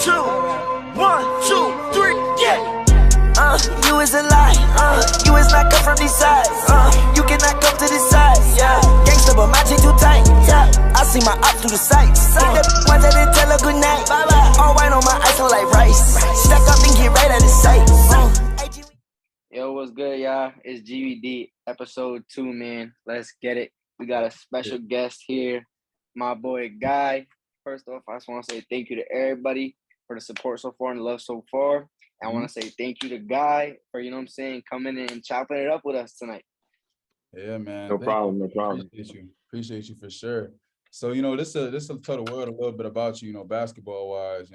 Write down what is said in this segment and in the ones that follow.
two, 1, 2, 3, yeah. You is a lie, you is not come from these sides, you cannot come to this side, yeah. Gangsta, but my chain too tight, yeah. I see my ops through the sights, hit the ones that didn't tell her good night, bye-bye. All white on my ice look like rice, stack up and get right out of sight. Yo, what's good, y'all? It's GVD, episode 2, man. Let's get it. We got a special guest here, my boy Guy. First off, I just want to say thank you to everybody for the support so far and the love so far. I want to say thank you to Guy for, coming in and chopping it up with us tonight. Yeah, man. No problem. Appreciate you for sure. So, this will tell the world a little bit about you, basketball-wise.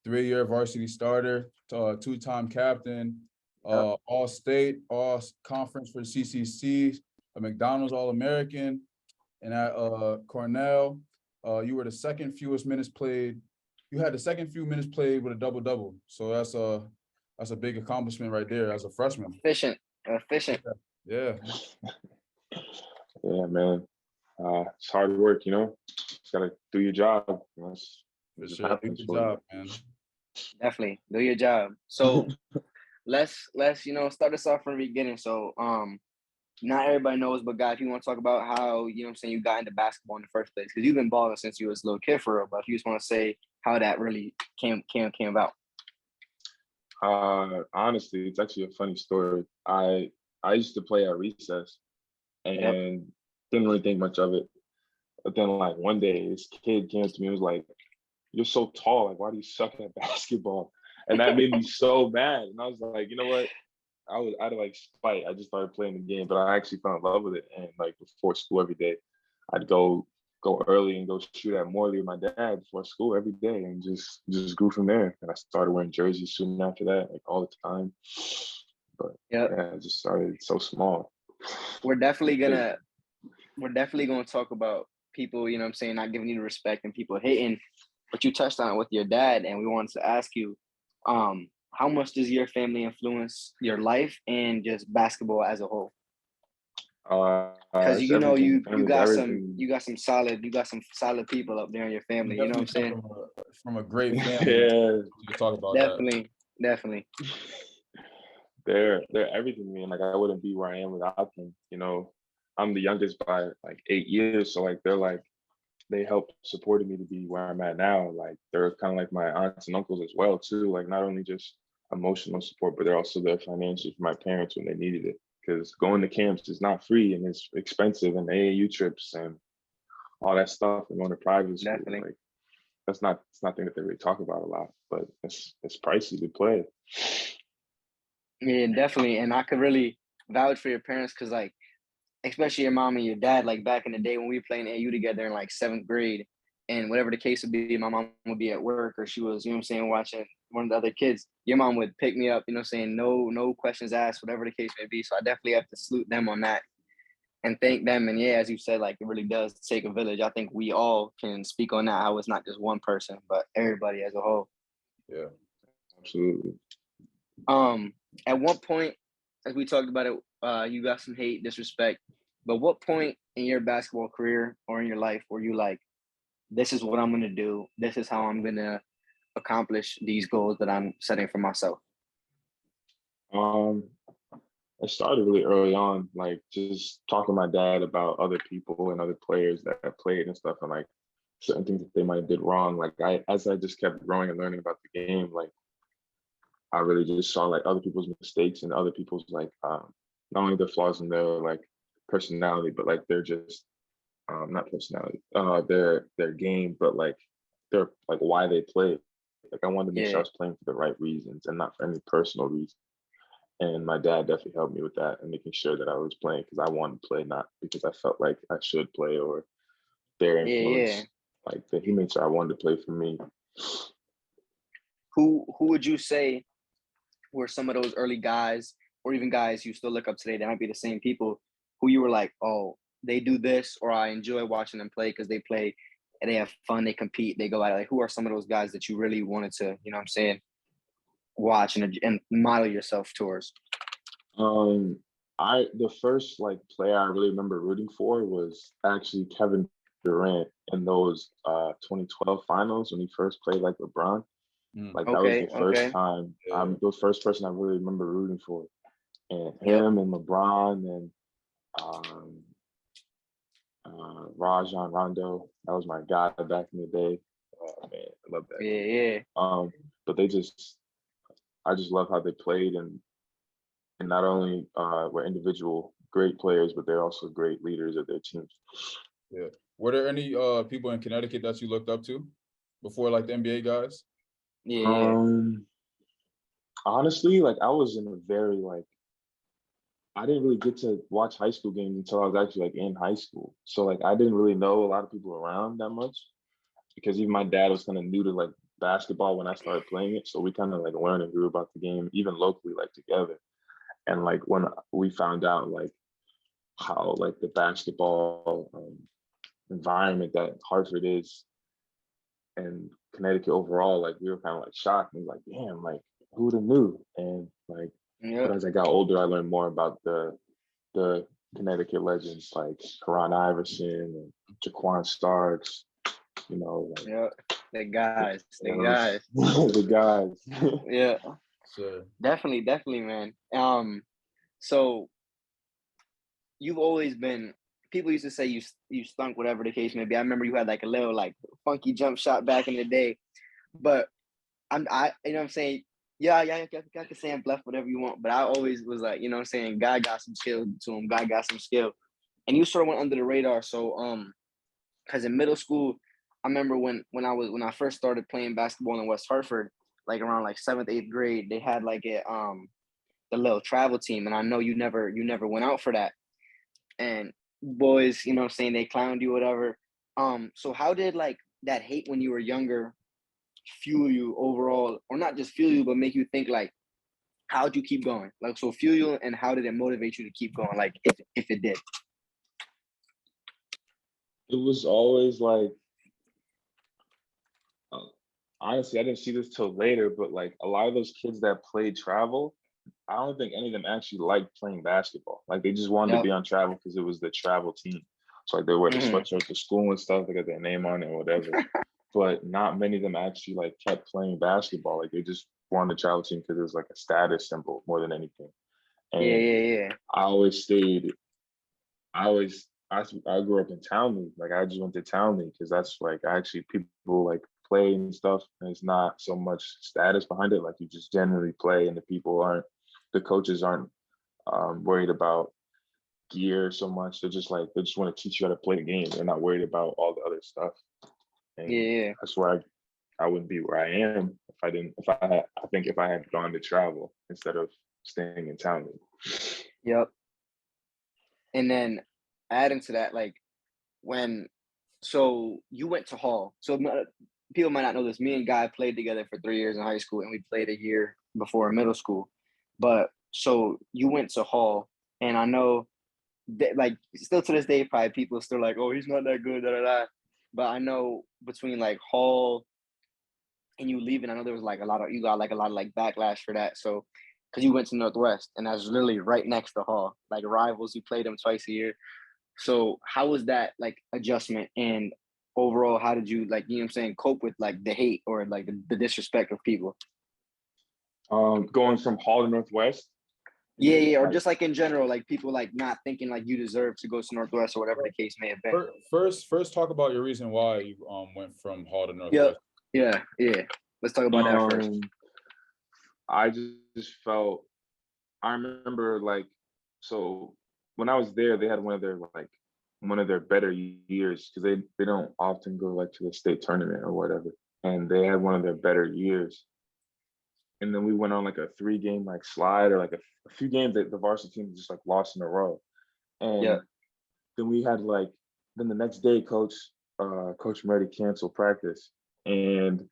3-year varsity starter, 2-time captain, all-state, all-conference for CCC, a McDonald's All-American, and at Cornell, you were the second fewest minutes played. You had the second few minutes played with a double-double. So that's a big accomplishment right there as a freshman. Efficient. Yeah. Yeah, man. It's hard work, Just gotta do your job. For sure. Do your job, man. Definitely do your job. So let's start us off from the beginning. So not everybody knows, but Guy, if you want to talk about how you got into basketball in the first place, because you've been balling since you was a little kid for real. But if you just want to say how that really came about. Honestly, it's actually a funny story. I used to play at recess and didn't really think much of it. But then one day this kid came to me and was like, "You're so tall, why do you suck at basketball?" And that made me so mad. And I was like, you know what? I'd spite. I just started playing the game, but I actually fell in love with it. And before school every day, I'd go early and go shoot at Morley with my dad before school every day, and just grew from there. And I started wearing jerseys soon after that, all the time. But yeah, I just started so small. We're definitely gonna talk about people, not giving you the respect and people hating, but you touched on it with your dad, and we wanted to ask you, how much does your family influence your life and just basketball as a whole? Because you got some solid people up there in your family. You know what I'm saying? From a great family. Yeah. To talk about Definitely. They're everything to me. And I wouldn't be where I am without them. I'm the youngest by 8 years, so they helped supported me to be where I'm at now. They're kind of like my aunts and uncles as well too. Not only just emotional support, but they're also there financially for my parents when they needed it. Because going to camps is not free and it's expensive, and AAU trips and all that stuff, and going to private school. Definitely. It's not something that they really talk about a lot, but it's pricey to play. Yeah, definitely. And I could really vouch for your parents because especially your mom and your dad, back in the day when we were playing AU together in 7th grade, and whatever the case would be, my mom would be at work or she was, watching one of the other kids. Your mom would pick me up, no questions asked, whatever the case may be. So I definitely have to salute them on that and thank them. And yeah, as you said, it really does take a village. I think we all can speak on that, how it's not just one person, but everybody as a whole. Yeah, absolutely. At one point, as we talked about it, you got some hate, disrespect, but what point in your basketball career or in your life were you this is what I'm going to do, this is how I'm going to accomplish these goals that I'm setting for myself? I started really early on, just talking to my dad about other people and other players that have played and stuff, and certain things that they might have did wrong. As I just kept growing and learning about the game, I really just saw other people's mistakes and other people's not only their flaws in their personality, but they're just not personality, their game, but their why they play. I wanted to make sure I was playing for the right reasons and not for any personal reason. And my dad definitely helped me with that and making sure that I was playing because I wanted to play, not because I felt like I should play or their influence. That he made sure I wanted to play for me. Who would you say were some of those early guys, or even guys you still look up today, that might be the same people, who you were oh, they do this, or I enjoy watching them play because they play and they have fun, they compete, they go out? Who are some of those guys that you really wanted to, watch and model yourself towards? The first player I really remember rooting for was actually Kevin Durant in those 2012 finals when he first played LeBron. Mm. Like that was Okay, the first okay. time Yeah. the first person I really remember rooting for. And Yep. him and LeBron and um Rajon Rondo, that was my guy back in the day. Oh man, I love that Yeah, dude. yeah. But I just love how they played, and not only were individual great players, but they're also great leaders of their teams. Yeah. Were there any people in Connecticut that you looked up to before, like the NBA guys? Yeah, yeah. Um, Honestly, like I was in a very like I didn't really get to watch high school games until I was actually like in high school. So like I didn't really know a lot of people around that much because even my dad was kind of new to like basketball when I started playing it. So we kind of like learned and grew about the game even locally like together. And like when we found out like how like the basketball environment that Hartford is and Connecticut overall, like we were kind of like shocked and like, damn, like who would have knew? And like, but Yep. as I got older, I learned more about the Connecticut legends like Karan Iverson and Jaquan Starks, you know, like Yep. The guys. The those guys. the guys. Yeah. So Definitely, definitely, man. So you've always been. People used to say you stunk, whatever the case may be. I remember you had like a little like funky jump shot back in the day, but I you know what I'm saying. Yeah, yeah, I can say I'm bluff, whatever you want, but I always was like, you know what I'm saying, guy got some skill to him, guy got some skill. And you sort of went under the radar. So because in middle school, I remember when I first started playing basketball in West Hartford, like around like seventh, eighth grade, they had like the little travel team. And I know you never went out for that. And boys, you know what I'm saying, they clowned you, whatever. So how did like that hate when you were younger fuel you overall, or not just fuel you, but make you think like, how'd you keep going? Like, so fuel you, and how did it motivate you to keep going? Like, if it did. It was always like uh, honestly, I didn't see this till later, but like a lot of those kids that played travel, I don't think any of them actually liked playing basketball. Like they just wanted to Yep. be on travel because it was the travel team. So like they wear the Mm-hmm. sweatshirt to school and stuff, they got their name on it or whatever. But not many of them actually like kept playing basketball. Like they just wanted the travel team because it was like a status symbol more than anything. Yeah, And yeah, yeah. I always stayed. I always I grew up in Townley. Like I just went to Townley because that's like actually people like play and stuff. And it's not so much status behind it. Like you just generally play, and the coaches aren't worried about gear so much. They're just like they just want to teach you how to play the game. They're not worried about all the other stuff. Yeah, And yeah. that's why I wouldn't be where I am if I didn't. If I had, I think if I had gone to travel instead of staying in Townley. Yep. And then adding to that, like when so you went to Hall. So people might not know this. Me and Guy played together for 3 years in high school, and we played a year before middle school. But so you went to Hall, and I know that, like, still to this day, probably people are still like, "Oh, he's not that good." Da, da, da. But I know between like Hall and you leaving, I know there was like you got like a lot of like backlash for that. So because you went to Northwest, and that's literally right next to Hall, like rivals. You played them twice a year. So how was that like adjustment, and overall, how did you, like, you know what I'm saying, cope with like the hate or like the disrespect of people? Going from Hall to Northwest, you Yeah, mean yeah, or like just like in general, like people like not thinking like you deserve to go to Northwest or whatever the case may have been. first, talk about your reason why you went from Hall to Yep. Northwest. Yeah, yeah. Let's talk about that first. I just felt I remember like so when I was there, they had one of their better years because they don't often go like to the state tournament or whatever, and they had one of their better years. And then we went on like a 3 game like slide or like a few games that the varsity team just like lost in a row, Yeah. and then we had like then the next day, Coach Murray canceled practice, and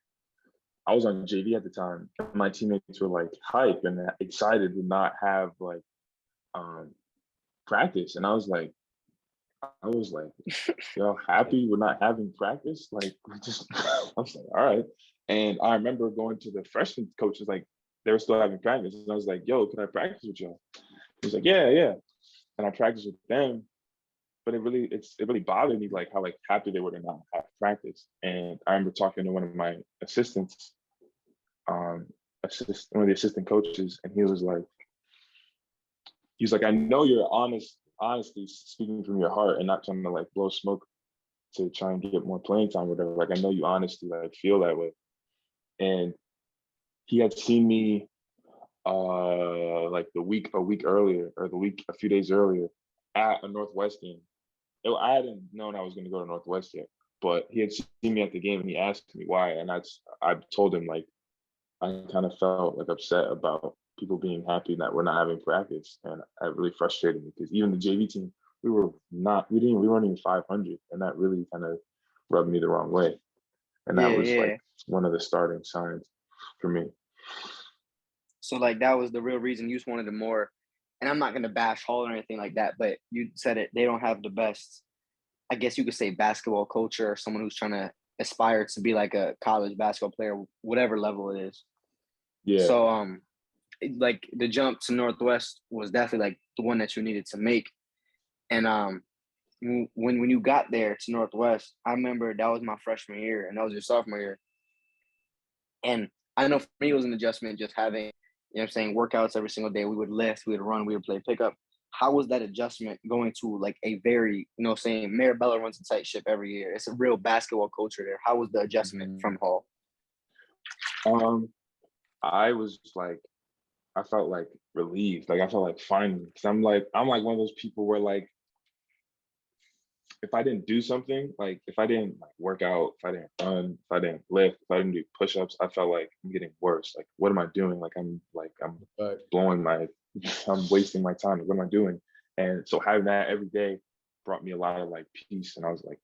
I was on JV at the time. My teammates were like hype and excited to not have like um, practice, and I was like, y'all happy we're not having practice? Like, we just, I was like, all right. And I remember going to the freshman coaches, like, they were still having practice. And I was like, yo, can I practice with y'all? He was like, yeah, yeah. And I practiced with them. But it really bothered me, like, how, like, happy they were to not have practice. And I remember talking to one of my assistants, one of the assistant coaches, and he was like, I know you're honestly speaking from your heart and not trying to like blow smoke to try and get more playing time or whatever. Like, I know you honestly like feel that way. And he had seen me like a week earlier, or a few days earlier at a Northwest game. I hadn't known I was going to go to Northwest yet, but he had seen me at the game and he asked me why. And I told him like, I kind of felt like upset about people being happy that we're not having practice. And it really frustrated me because even the JV team, we weren't even 500. And that really kind of rubbed me the wrong way. And that was like one of the starting signs for me. So like that was the real reason you just wanted more. And I'm not gonna bash Hall or anything like that, but you said it, they don't have the best, I guess you could say, basketball culture, or someone who's trying to aspire to be like a college basketball player, whatever level it is. Yeah. So like the jump to Northwest was definitely like the one that you needed to make. And when you got there to Northwest, I remember that was my freshman year and that was your sophomore year. And I know for me it was an adjustment just having, you know what I'm saying, workouts every single day. We would lift, we would run, we would play pickup. How was that adjustment going to like a very, you know, saying Marabella runs a tight ship every year? It's a real basketball culture there. How was the adjustment from Hall? I was like, I felt like relieved. Like I felt like finally, because I'm like one of those people where like, if I didn't do something, like if I didn't like work out, if I didn't run, if I didn't lift, if I didn't do push-ups, I felt like I'm getting worse. Like, what am I doing? Like I'm I'm wasting my time. What am I doing? And so having that every day brought me a lot of like peace. And I was like,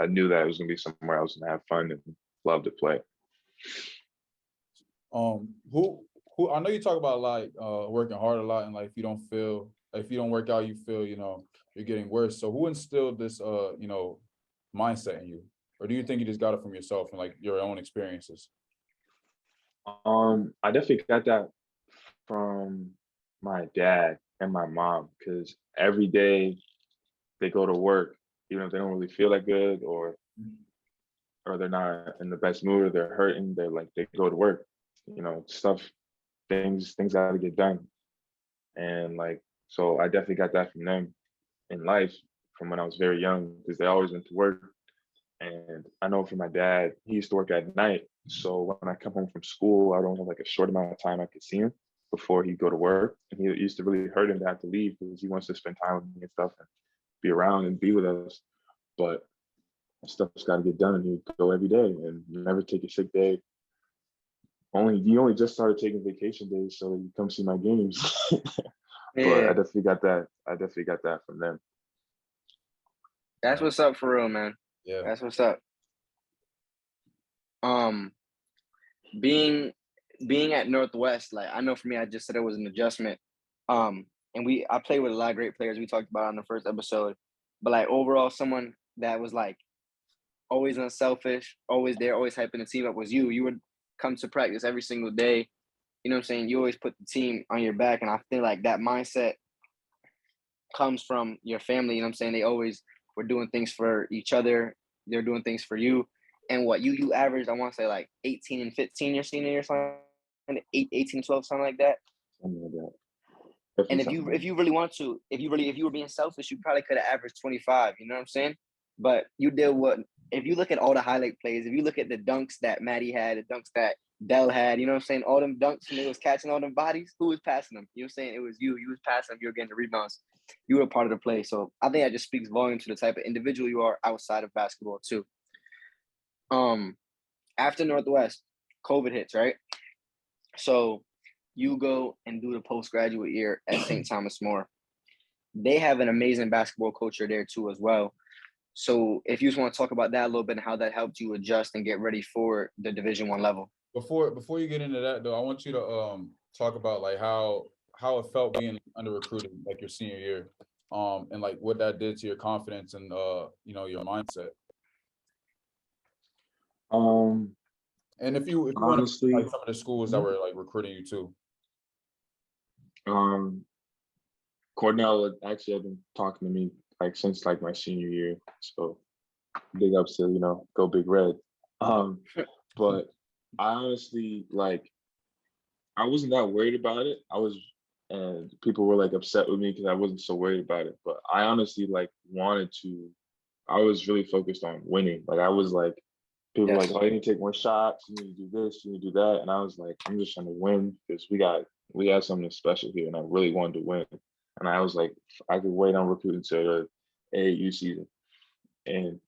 I knew that it was gonna be somewhere I was gonna have fun and love to play. Who I know you talk about like working hard a lot, and like if you don't work out, you feel, you know, you're getting worse. So who instilled this you know, mindset in you? Or do you think you just got it from yourself and like your own experiences? I definitely got that from my dad and my mom, because every day they go to work, even if they don't really feel that good or they're not in the best mood or they're hurting, they go to work. You know, things got to get done. And like, so I definitely got that from them in life from when I was very young, because they always went to work. And I know for my dad, he used to work at night. So when I come home from school, I don't have like a short amount of time I could see him before he'd go to work. And he used to really hurt him to have to leave because he wants to spend time with me and stuff and be around and be with us. But stuff's got to get done. And he'd go every day and never take a sick day. He only just started taking vacation days so that he come see my games. But I definitely got that from them. That's what's up for real, man. Yeah. That's what's up. Being at Northwest, like I know for me, I just said it was an adjustment. And I played with a lot of great players we talked about on the first episode. But like overall, someone that was like always unselfish, always there, always hyping the team up was you. You would come to practice every single day. You know what I'm saying? You always put the team on your back. And I feel like that mindset comes from your family. You know what I'm saying? They always were doing things for each other. They're doing things for you. And what you averaged, I want to say like 18 and 15 your senior year, something, 18, 12, something like that. Something like that. And if you really want to, if you were being selfish, you probably could have averaged 25. You know what I'm saying? But you did what? If you look at all the highlight plays, if you look at the dunks that Maddie had, the dunks that Dell had, you know what I'm saying? All them dunks and they was catching all them bodies. Who was passing them? You know what I'm saying? It was you. You was passing them. You were getting the rebounds. You were a part of the play. So I think that just speaks volume to the type of individual you are outside of basketball too. After Northwest, COVID hits, right? So you go and do the postgraduate year at St. Thomas More. They have an amazing basketball culture there too as well. So if you just want to talk about that a little bit and how that helped you adjust and get ready for the Division I level. Before you get into that though, I want you to talk about like how it felt being under recruited like your senior year, and like what that did to your confidence and you know, your mindset. And if you honestly want to like some of the schools that were like recruiting you too. Cornell actually have been talking to me like since like my senior year, so big ups to, you know, go Big Red. But I honestly like I wasn't that worried about it. And people were like upset with me because I wasn't so worried about it. But I honestly like wanted to. I was really focused on winning. Like I was like, people were like, Yes. oh, you need to take more shots. You need to do this. You need to do that. And I was like, I'm just trying to win because we had something special here, and I really wanted to win. And I was like, I could wait on recruiting to the AAU season. And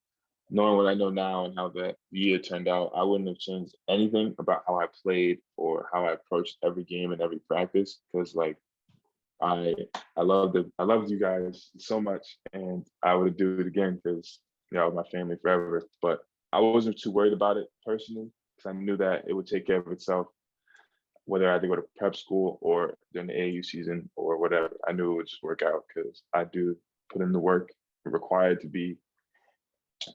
knowing what I know now and how that year turned out, I wouldn't have changed anything about how I played or how I approached every game and every practice. Because like I I loved you guys so much, and I would do it again because my family forever. But I wasn't too worried about it personally because I knew that it would take care of itself, whether I had to go to prep school or during the AAU season or whatever. I knew it would just work out because I do put in the work required to be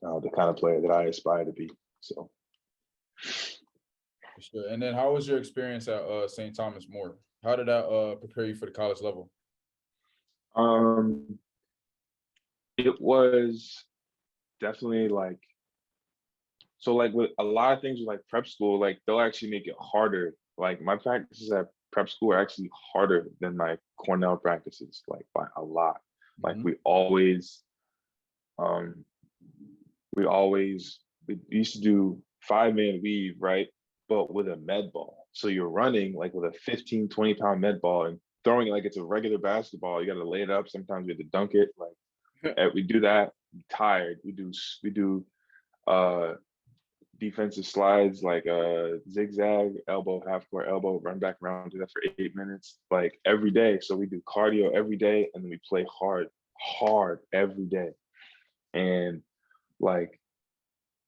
the kind of player that I aspire to be. So, For sure. And then how was your experience at St. Thomas More? How did that prepare you for the college level? um, it was definitely like like with a lot of things with like prep school, like they'll actually make it harder. Like my practices at prep school are actually harder than my Cornell practices, like by a lot. Like Mhm. um, we used to do 5-man weave, right? But with a med ball. So you're running like with a 15, 20-pound med ball and throwing it like it's a regular basketball. You got to lay it up. Sometimes we have to dunk it. Like we do that. Tired. We do uh defensive slides like zigzag, elbow, half court elbow, run back around, do that for 8 minutes, like every day. So we do cardio every day and then we play hard every day. And like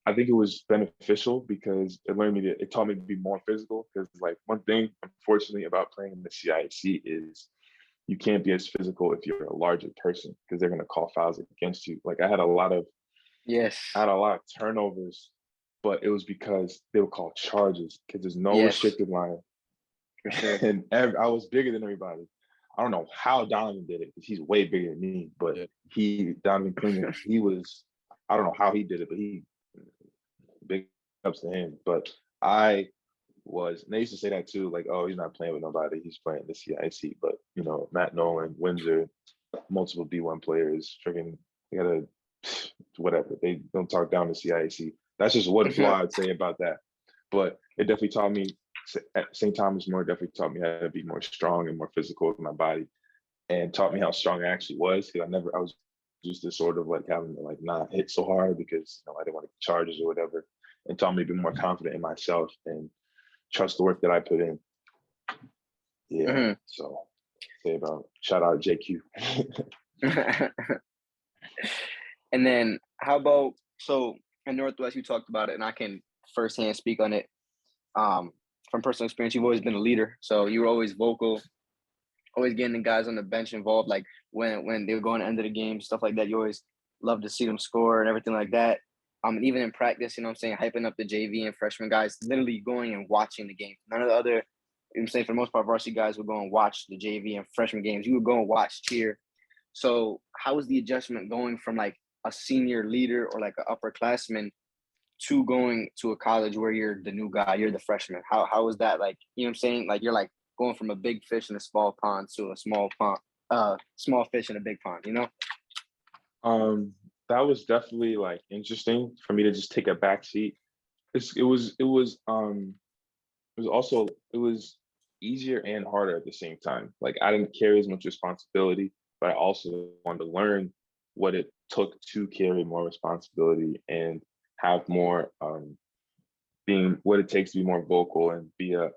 I think it was beneficial because it taught me to be more physical. Because like one thing, unfortunately, about playing in the CIC is you can't be as physical if you're a larger person because they're gonna call fouls against you. Like Yes. I had a lot of turnovers, but it was because they would call charges because there's no Yes. restricted line. For sure. And I was bigger than everybody. I don't know how Donovan did it because he's way bigger than me, but Donovan Cleveland, I don't know how he did it, but he big ups to him. But and they used to say that too, like, oh, he's not playing with nobody, he's playing the CIC. But Matt Nolan, Windsor, multiple D1 players, freaking, they gotta whatever. They don't talk down to CIC. That's just what I'd say about that. But it definitely taught me at St. Thomas More definitely taught me how to be more strong and more physical with my body, and taught me how strong I actually was because I was used to sort of like having to like not hit so hard because I didn't want to get charges or whatever, and taught me to be more confident in myself and trust the work that I put in. Yeah. So say about shout out JQ. And then how about, so in Northwest, you talked about it, and I can firsthand speak on it. From personal experience, you've always been a leader. So you were always vocal, always getting the guys on the bench involved. Like when they were going to end of the game, stuff like that, you always love to see them score and everything like that. And even in practice, hyping up the JV and freshman guys, literally going and watching the game. None of the other, for the most part, varsity guys would go and watch the JV and freshman games. You would go and watch, cheer. So how was the adjustment going from like a senior leader or like an upperclassman to going to a college where you're the new guy, you're the freshman? How was that? Like, like you're like going from a big fish in a small pond to a small fish in a big pond, That was definitely like interesting for me to just take a back seat. It was easier and harder at the same time. Like I didn't carry as much responsibility, but I also wanted to learn what it took to carry more responsibility and have more being what it takes to be more vocal and be a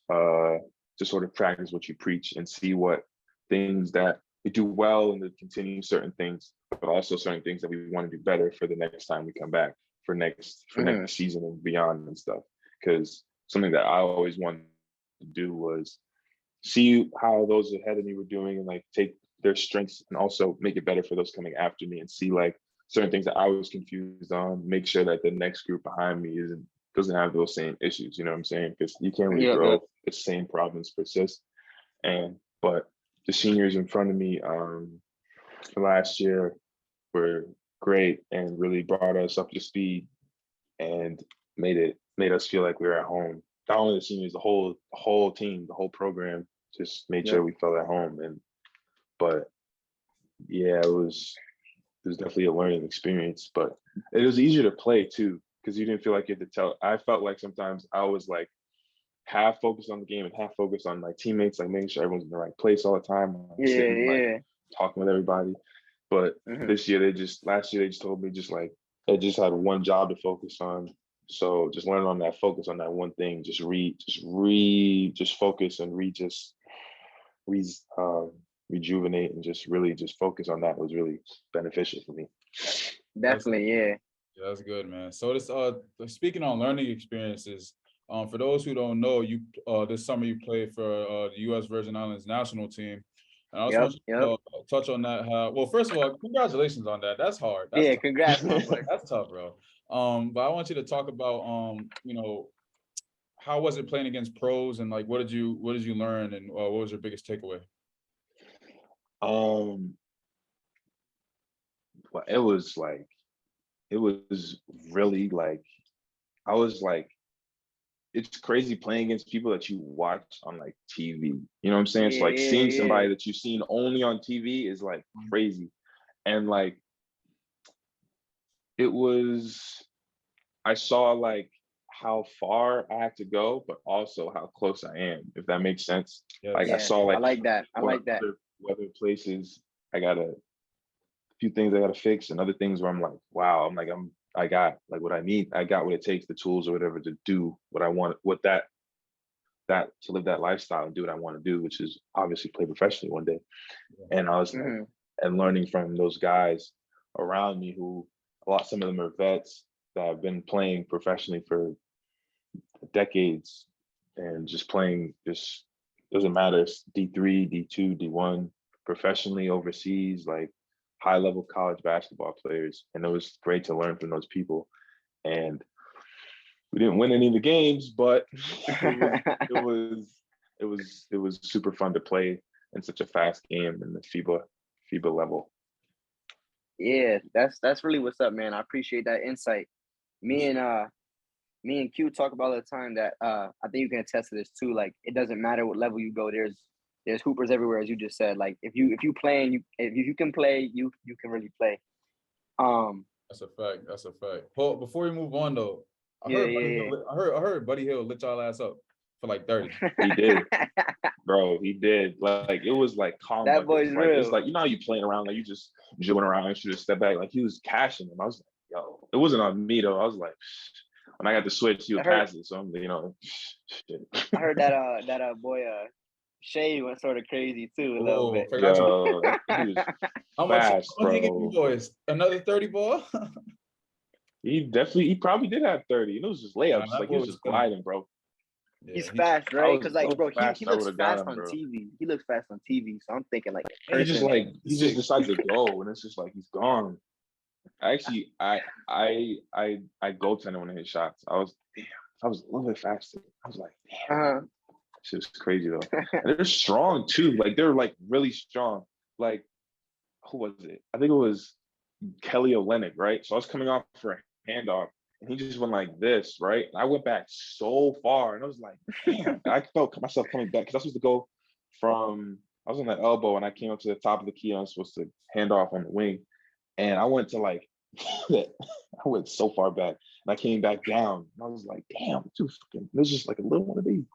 to sort of practice what you preach and see what things that we do well and to continue certain things, but also certain things that we want to do better for the next time we come back for next season and beyond and stuff. Because something that I always wanted to do was see how those ahead of me were doing and like take their strengths and also make it better for those coming after me and see like certain things that I was confused on, make sure that the next group behind me doesn't have those same issues, you know what I'm saying? Because you can't really grow if the same problems persist. But the seniors in front of me last year were great and really brought us up to speed and made it made us feel like we were at home. Not only the seniors, the whole team, the whole program just made Yeah. sure we felt at home. But yeah, it was definitely a learning experience, but it was easier to play too because you didn't feel like you had to tell. I felt like sometimes I was like half focused on the game and half focused on my teammates, like making sure everyone's in the right place all the time, like, sitting, like, talking with everybody. But last year they just told me just like I just had one job to focus on. So just learn on that, focus on that one thing, just focus and rejuvenate and just really just focus on that was really beneficial for me. Definitely, yeah. Yeah, that's good, man. So this speaking on learning experiences, for those who don't know, you this summer you played for the U.S. Virgin Islands national team. And I also want you to touch on that. Well, first of all, congratulations on that. That's hard. That's tough. Congrats, my boy. That's tough, bro. But I want you to talk about how was it playing against pros, and like what did you learn, and what was your biggest takeaway? Well, it was really like I was like, it's crazy playing against people that you watch on like TV. You know what I'm saying? It's like seeing somebody that you've seen only on TV is like crazy. And like I saw like how far I had to go, but also how close I am, if that makes sense. Yes. Like I saw like I like that. Other places I got a few things I gotta fix, and other things where I'm like, wow, I got like what I need. I got what it takes, the tools or whatever to do what I want, to live that lifestyle and do what I want to do, which is obviously play professionally one day. And I was like, and learning from those guys around me who some of them are vets that have been playing professionally for decades and just playing, just doesn't matter, it's D3, D2, D1, professionally overseas, like high level college basketball players. And it was great to learn from those people. And we didn't win any of the games, but it was super fun to play in such a fast game in the FIBA level. Yeah, that's really what's up, man. I appreciate that insight. Me and Q talk about all the time that I think you can attest to this too. Like, it doesn't matter what level you go. There's hoopers everywhere, as you just said. Like, if you if you can play, you can really play. That's a fact. That's a fact. Paul, before we move on though, I heard Buddy Hill lit y'all ass up for like 30. He did, bro. He did. Like it was like calm. That boy's like, real. It's like, you know how you playing around, like you just jibbing around and should have stepped back. Like he was cashing them. I was like, yo, it wasn't on me though. I was like, when I got the switch, he would pass it. So I'm, shit. I heard that boy Shay went sort of crazy too a little bit. Yo, he was how fast, much he get bro. you boys? Another 30 ball? He probably did have 30. And it was just layups. Like he was just gliding, bro. Yeah, he's fast, right? Because like, bro, he looks fast on bro. TV. He looks fast on TV. So I'm thinking like, he just decides to go, and it's just like he's gone. Actually, I goaltended one of his shots. I was a little bit faster. I was like, damn. Shit was crazy though. And they're strong too. Like they're like really strong. Like, who was it? I think it was Kelly Olynyk, right? So I was coming off for a handoff, and he just went like this, right? And I went back so far, and I was like, damn. I felt myself coming back because I was supposed to go I was on the elbow, and I came up to the top of the key, and I was supposed to hand off on the wing. And I went to like, I went so far back, and I came back down. And I was like, damn, dude, it was just like a little one of these.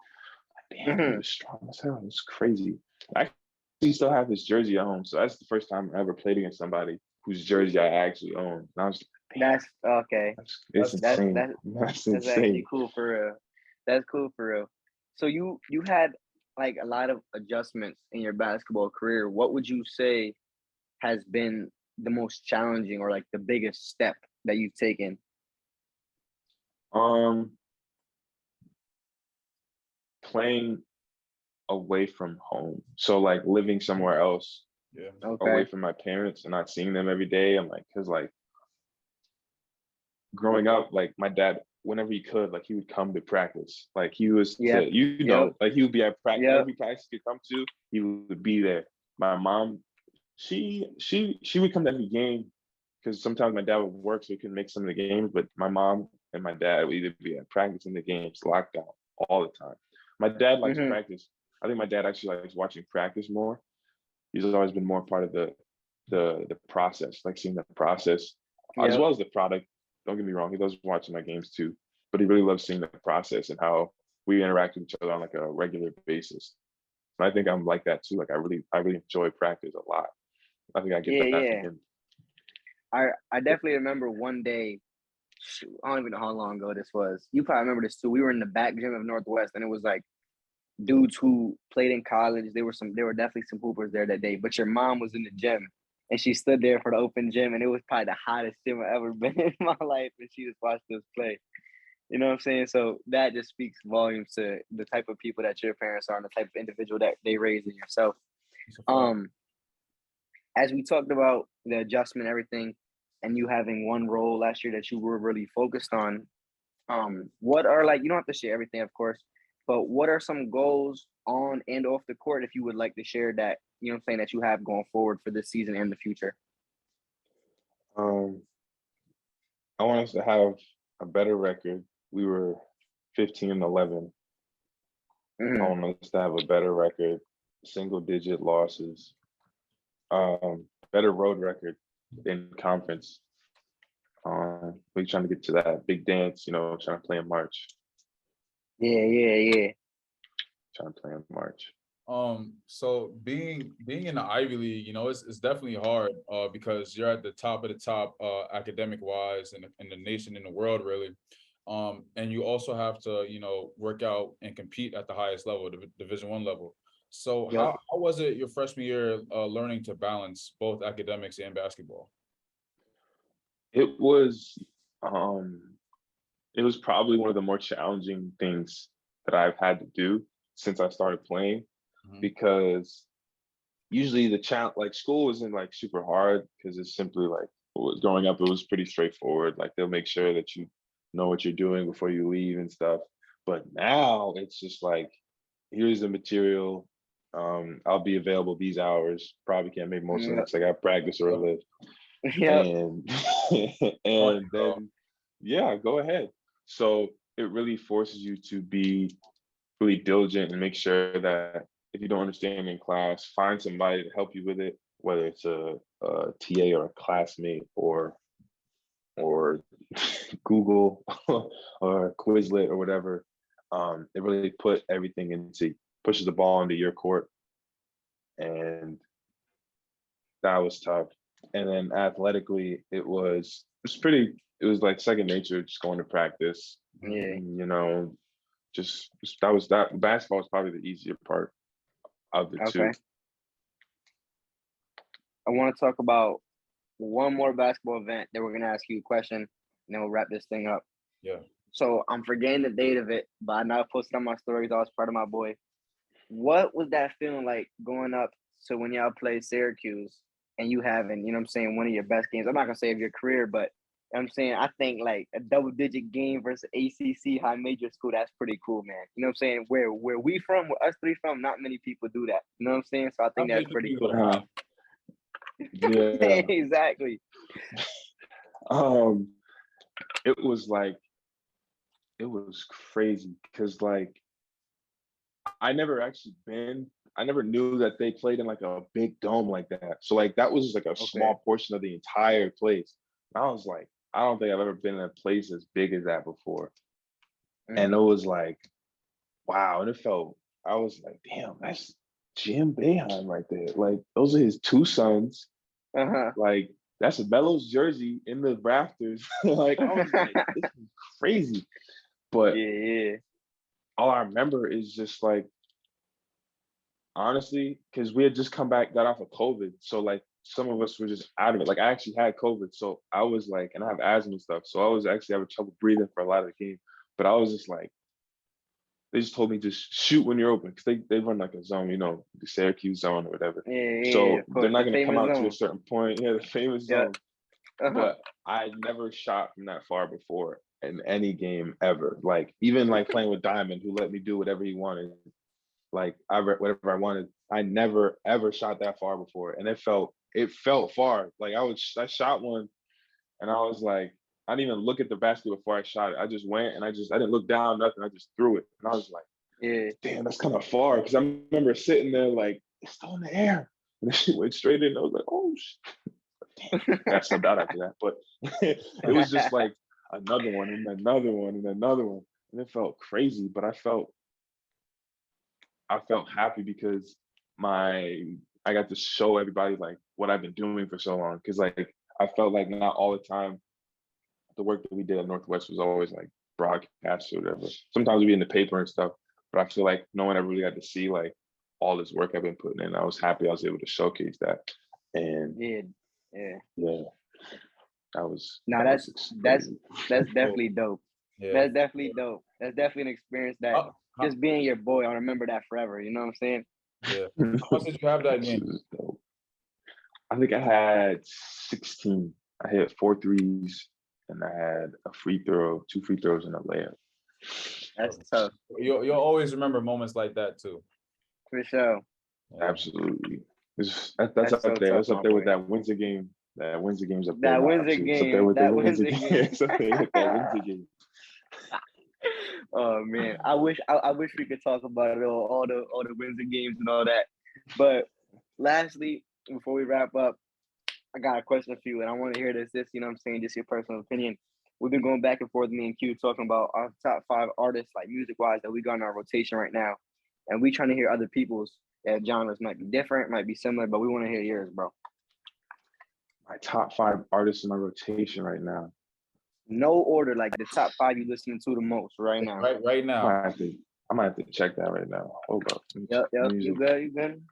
Like, damn, he was strong as hell. It was crazy. I actually still have his jersey at home. So that's the first time I ever played against somebody whose jersey I actually own. And I was like, that's okay. It's insane. That's insane. Actually cool for real. That's cool for real. So you had like a lot of adjustments in your basketball career. What would you say has been the most challenging or like the biggest step that you've taken? Playing away from home. So like living somewhere else, away from my parents and not seeing them every day. I'm like, cause like growing up, like my dad, whenever he could, like he would come to practice. Like he was, like he would be at practice. Every practice he could come to, he would be there. My mom, she would come to every game because sometimes my dad would work, so he couldn't make some of the games. But my mom and my dad would either be at practice in the games, lockdown all the time. My dad likes Mm-hmm. practice. I think my dad actually likes watching practice more. He's always been more part of the process, like seeing the process as Yep. well as the product. Don't get me wrong, he loves watching my games too, but he really loves seeing the process and how we interact with each other on like a regular basis. And I think I'm like that too. Like I really enjoy practice a lot. I think I get Yeah, that yeah. from him. I definitely remember one day. Shoot, I don't even know how long ago this was. You probably remember this too. We were in the back gym of Northwest, and it was like dudes who played in college. There were definitely some hoopers there that day. But your mom was in the gym, and she stood there for the open gym, and it was probably the hottest gym I've ever been in my life. And she just watched us play. You know what I'm saying? So that just speaks volumes to the type of people that your parents are and the type of individual that they raise in yourself. It's a fact. As we talked about the adjustment, everything, and you having one role last year that you were really focused on, what are, like, you don't have to share everything, of course, but what are some goals on and off the court if you would like to share that, you know what I'm saying, that you have going forward for this season and the future? I want us to have a better record. We were 15-11. Mm-hmm. I want us to have a better record, single digit losses, better road record in conference. We're trying to get to that big dance, trying to play in March. Yeah. Trying to play in March. So being in the Ivy League, it's definitely hard because you're at the top of the top academic wise in the nation, in the world, really. And you also have to, work out and compete at the highest level, the Division I level. So Yep. how was it your freshman year learning to balance both academics and basketball? It was probably one of the more challenging things that I've had to do since I started playing, because usually the challenge, like school isn't like super hard because it's simply like growing up, it was pretty straightforward. Like they'll make sure that you know what you're doing before you leave and stuff. But now it's just like, here's the material. I'll be available these hours. Probably can't make most of it because I got practice or a lift. Yeah. And and then go ahead. So it really forces you to be really diligent and make sure that if you don't understand in class, find somebody to help you with it, whether it's a TA or a classmate or Google or Quizlet or whatever. It really pushes the ball into your court, and that was tough. And then athletically, it was like second nature, just going to practice. Yeah. Just that was that. Basketball was probably the easier part of the two. I want to talk about one more basketball event that we're going to ask you a question, and then we'll wrap this thing up. Yeah. So I'm forgetting the date of it, but I know I posted on my stories. I was part of my boy. What was that feeling like going up to when y'all played Syracuse and you having, one of your best games? I'm not going to say of your career, but I'm saying, I think like a double-digit game versus ACC high major school, that's pretty cool, man. You know what I'm saying? Where we from, where us three from, not many people do that. You know what I'm saying? So I think that's pretty cool. Yeah. Exactly. It was crazy because like I never knew that they played in like a big dome like that. So like that was just like a small portion of the entire place. And I was like, I don't think I've ever been in a place as big as that before. And it was like, wow. And I was like, damn, that's Jim Boeheim right there. Like those are his two sons. Like that's Melo's jersey in the rafters. Like I was like, this is crazy. But all I remember is just like, honestly, because we had just got off of COVID. So like some of us were just out of it. Like I actually had COVID. So I was like, and I have asthma and stuff. So I was actually having trouble breathing for a lot of the game. But I was just like, they just told me just shoot when you're open. Because they run like a zone, the Syracuse zone or whatever. So they're not going to come out to a certain point. Yeah, the famous zone. But I never shot from that far before in any game ever. Like even like playing with Diamond, who let me do whatever he wanted. Like whatever I wanted. I never ever shot that far before, and it felt far. Like I shot one, and I was like, I didn't even look at the basket before I shot it. I just went and I didn't look down, nothing. I just threw it. And I was like, Yeah. damn, that's kind of far. Because I remember sitting there like, it's still in the air. And then she went straight in. I was like, oh, damn. I got subbed out after that. But it was just like another one and another one and another one. And it felt crazy, but I felt happy because I got to show everybody like what I've been doing for so long. Because like I felt like not all the time the work that we did at Northwest was always like broadcast or whatever. Sometimes we'd be in the paper and stuff, but I feel like no one ever really got to see like all this work I've been putting in. I was happy I was able to showcase that. And yeah, that was that's definitely dope. Yeah. That's definitely dope. That's definitely an experience that just being your boy, I'll remember that forever. You know what I'm saying? Yeah. How much did you have that game? I think I had 16. I hit 4 threes and I had a free throw, 2 free throws, and a layup. That's tough. You'll always remember moments like that too. For sure. Absolutely. That's so up there. tough, That's up there with my boy. that Windsor game. That Windsor game's up there. That Windsor game. It's up there with That the Windsor Windsor game. game. It's up there with that Windsor game. Oh man, I wish we could talk about it all the Windsor games and all that. But lastly, before we wrap up, I got a question for you, and I want to hear this, you know what I'm saying, just your personal opinion. We've been going back and forth, me and Q, talking about our top 5 artists, like music-wise, that we got in our rotation right now. And we trying to hear other people's genres might be different, might be similar, but we want to hear yours, bro. My top 5 artists in my rotation right now. No order, like the top 5 you listening to the most right now. Right now. I might have to check that right now. Hold up. Yep, you good?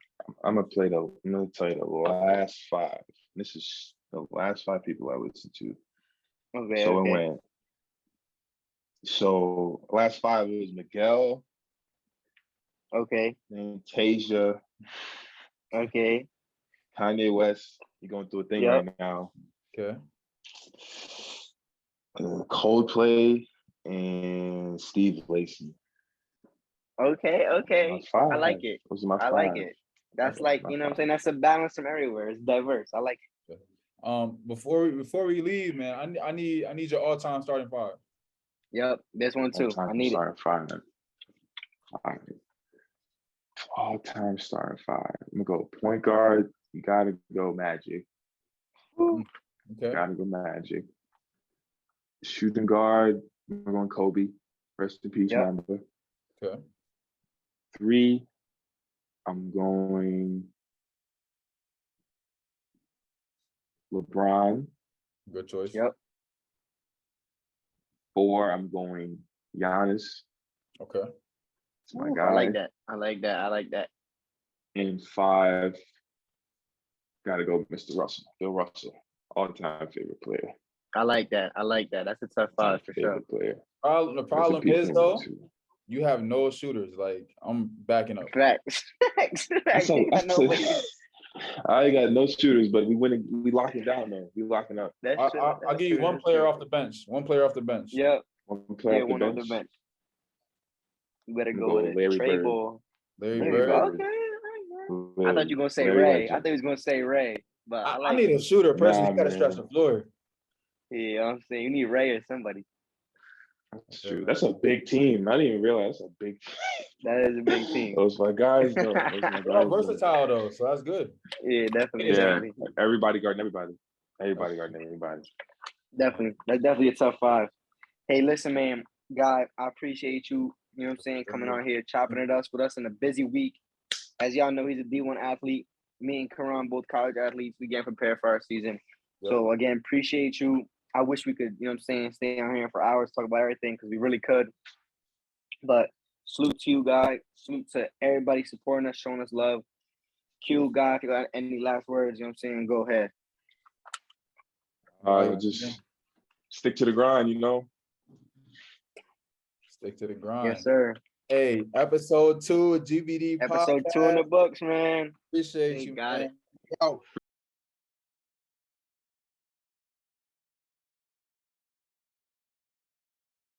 I'm gonna tell you the last 5. This is the last 5 people I listened to. Okay, so okay. It went. So last 5 was Miguel. Okay. Then Tasia. Okay. Kanye West. He's going through a thing right now. Okay. Coldplay and Steve Lacy. Okay. I like it. Those are my 5. I like it. That's like, you know what I'm saying? That's a balance from everywhere. It's diverse. I like it. Before we leave, man, I need your all-time starting 5. Yep, this one too. I need it. Starting 5. All-time starting 5. I'm gonna go point guard. You gotta go Magic. Okay. Gotta go Magic. Shooting guard, I'm going Kobe. Rest in peace, Mamba. Okay. 3, I'm going LeBron. Good choice. Yep. 4, I'm going Giannis. Okay. That's my guy. I like that. And 5, gotta go Mr. Russell, Bill Russell, all-time favorite player. I like that. That's a tough 5 for sure. Player. The problem is though, you have no shooters. Like I'm backing up. Facts. I got no shooters, but we locking down though. We locking up. I'll give you one player off the bench. One player off the bench. Yep. One player off the bench. You better go with it. Trey Ball. Larry Bird. Okay. I thought you were gonna say Ray. I thought he was gonna say Ray. But I need a shooter. Personally, you gotta stretch the floor. Yeah, I'm saying you need Ray or somebody. That's true. That's a big team. I didn't even realize that's a big team. That is a big team. Those my guys, though. They're versatile though, so that's good. Yeah, definitely. Yeah, definitely. everybody guarding everybody. Everybody guarding everybody. Definitely. That's definitely a tough 5. Hey, listen, man, Guy, I appreciate you, you know what I'm saying, coming on here, chopping it up with us in a busy week. As y'all know, he's a D1 athlete. Me and Karan, both college athletes, we getting prepared for our season. Yep. So, again, appreciate you. I wish we could, you know what I'm saying, stay on here for hours, talk about everything, because we really could. But salute to you, Guy. Salute to everybody supporting us, showing us love. Q, Guy, if you got any last words, you know what I'm saying, go ahead. Just stick to the grind, you know. Stick to the grind. Yes, sir. Hey, episode 2 of GBD Episode podcast. 2 in the books, man. Appreciate you, got man. it.